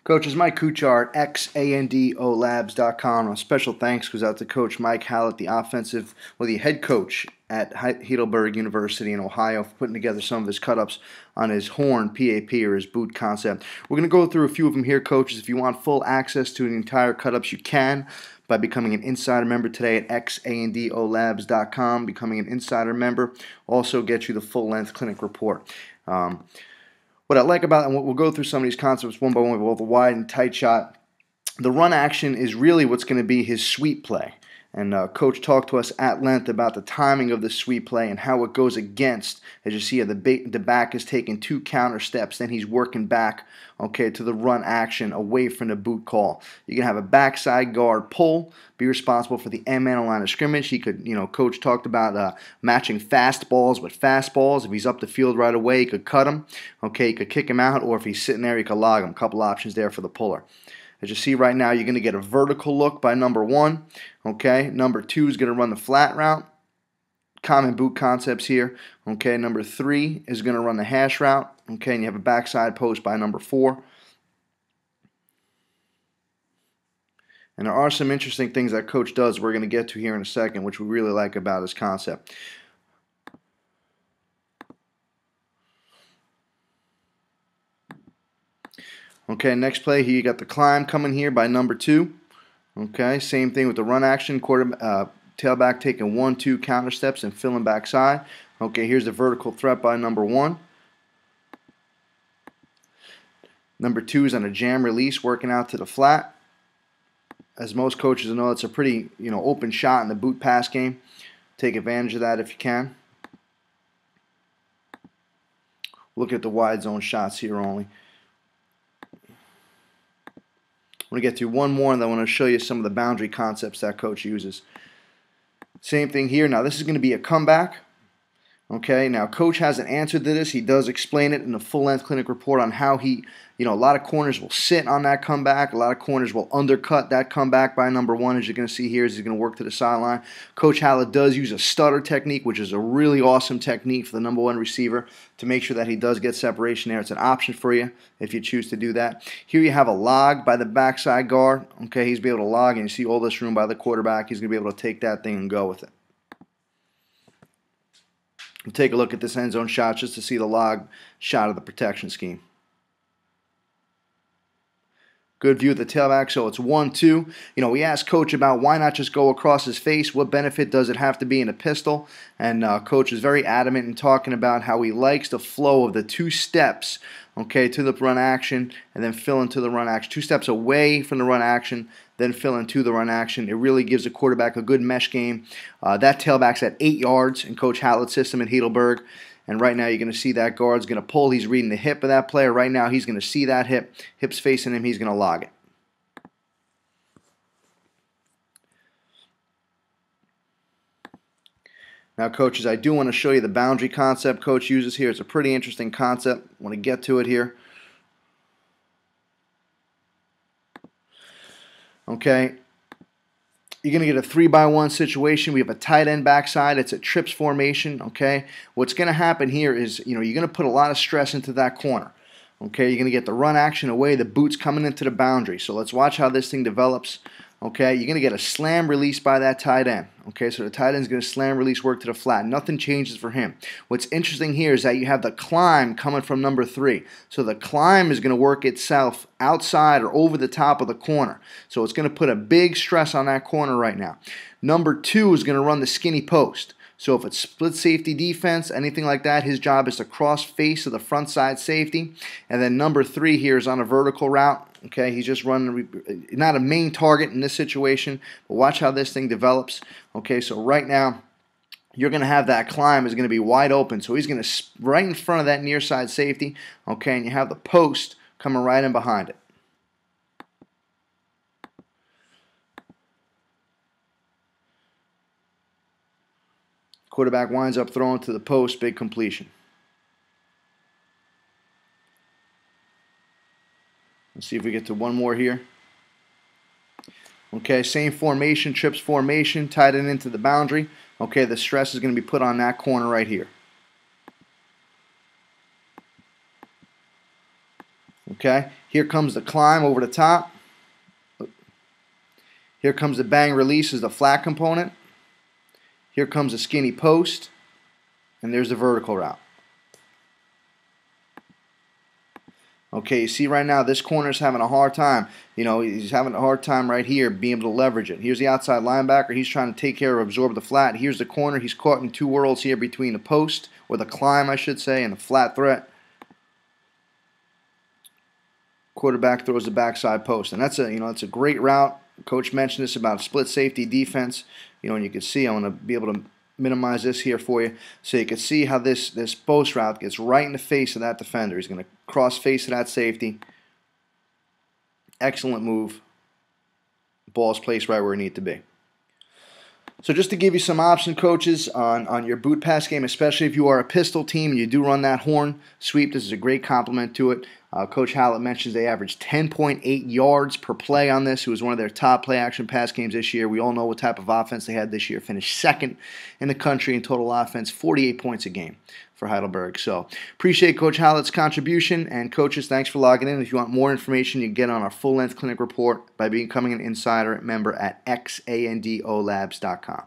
Coach, is Mike Kuchar at xandolabs.com. A special thanks goes out to Coach Mike Hallett, the head coach at Heidelberg University in Ohio, for putting together some of his cut-ups on his horn PAP, or his boot concept. We're going to go through a few of them here, coaches. If you want full access to the entire cut-ups, you can by becoming an insider member today at xandolabs.com. Becoming an insider member also gets you the full-length clinic report. What I like about, and we'll go through some of these concepts one by one, both the wide and tight shot. The run action is really what's going to be his sweep play. And Coach talked to us at length about the timing of the sweep play and how it goes against. As you see, the back is taking 2 counter steps, then he's working back, okay, to the run action away from the boot call. You can have a backside guard pull, be responsible for the end man on line of scrimmage. He could, Coach talked about matching fastballs with fastballs. If he's up the field right away, he could cut him. Okay, he could kick him out, or if he's sitting there, he could log him. A couple options there for the puller. As you see right now, you're going to get a vertical look by number 1. Okay, number 2 is going to run the flat route. Common boot concepts here. Okay, number 3 is going to run the hash route. Okay, and you have a backside post by number 4. And there are some interesting things that Coach does we're going to get to here in a second, which we really like about his concept. Okay, next play here, you got the climb coming here by number 2. Okay, same thing with the run action, tailback taking 1-2 counter steps and filling backside. Okay, here's the vertical threat by number 1. Number 2 is on a jam release, working out to the flat. As most coaches know, it's a pretty open shot in the boot pass game. Take advantage of that if you can. Look at the wide zone shots here only. I'm going to get to one more, and then I want to show you some of the boundary concepts that Coach uses. Same thing here. Now, this is going to be a comeback. Okay, now Coach hasn't answered to this. He does explain it in the full-length clinic report on how he, a lot of corners will sit on that comeback. A lot of corners will undercut that comeback by number 1, as you're going to see here, as he's going to work to the sideline. Coach Hallett does use a stutter technique, which is a really awesome technique for the number 1 receiver to make sure that he does get separation there. It's an option for you if you choose to do that. Here you have a log by the backside guard. Okay, he's be able to log, and you see all this room by the quarterback. He's going to be able to take that thing and go with it. We'll take a look at this end zone shot just to see the log shot of the protection scheme. Good view of the tailback, so it's 1-2. We asked Coach about why not just go across his face. What benefit does it have to be in a pistol? And Coach is very adamant in talking about how he likes the flow of the 2 steps, okay, to the run action, and then fill into the run action. 2 steps away from the run action, then fill into the run action. It really gives the quarterback a good mesh game. That tailback's at 8 yards in Coach Hallett's system at Heidelberg. And right now you're going to see that guard's going to pull. He's reading the hip of that player. Right now he's going to see that hip. Hip's facing him. He's going to log it. Now, coaches, I do want to show you the boundary concept Coach uses here. It's a pretty interesting concept. I want to get to it here. Okay. You're going to get a 3-by-1 situation. We have a tight end backside. It's a trips formation, okay? What's going to happen here is, you're going to put a lot of stress into that corner, okay? You're going to get the run action away, the boot's coming into the boundary. So let's watch how this thing develops, okay? You're going to get a slam release by that tight end, okay? So the tight end's going to slam release work to the flat. Nothing changes for him. What's interesting here is that you have the climb coming from number 3. So the climb is going to work itself outside or over the top of the corner. So it's going to put a big stress on that corner right now. Number 2 is going to run the skinny post. So if it's split safety defense, anything like that, his job is to cross face of the front side safety. And then number 3 here is on a vertical route. Okay, he's just running, not a main target in this situation, but watch how this thing develops. Okay, so right now, you're going to have that climb is going to be wide open. So he's going to right in front of that near side safety. Okay, and you have the post coming right in behind it. Quarterback winds up throwing to the post, big completion. Let's see if we get to one more here. Okay, same formation, trips formation, tied it into the boundary. Okay, the stress is going to be put on that corner right here. Okay, here comes the climb over the top. Here comes the bang release as the flat component. Here comes the skinny post. And there's the vertical route. Okay, you see right now this corner's having a hard time. You know, he's having a hard time right here being able to leverage it. Here's the outside linebacker. He's trying to take care of, absorb the flat. Here's the corner. He's caught in two whirls here between the post, or the climb, I should say, and the flat threat. Quarterback throws the backside post, and that's a great route. Coach mentioned this about split safety defense. You know, and you can see I'm going to be able to minimize this here for you, so you can see how this post route gets right in the face of that defender. He's going to cross face of that safety. Excellent move. Ball's placed right where it needs to be. So just to give you some option, coaches, on your boot pass game, especially if you are a pistol team and you do run that horn sweep, this is a great complement to it. Coach Hallett mentions they averaged 10.8 yards per play on this. It was one of their top play action pass games this year. We all know what type of offense they had this year. Finished second in the country in total offense, 48 points a game for Heidelberg. So appreciate Coach Hallett's contribution. And coaches, thanks for logging in. If you want more information, you can get on our full-length clinic report by becoming an insider member at xandolabs.com.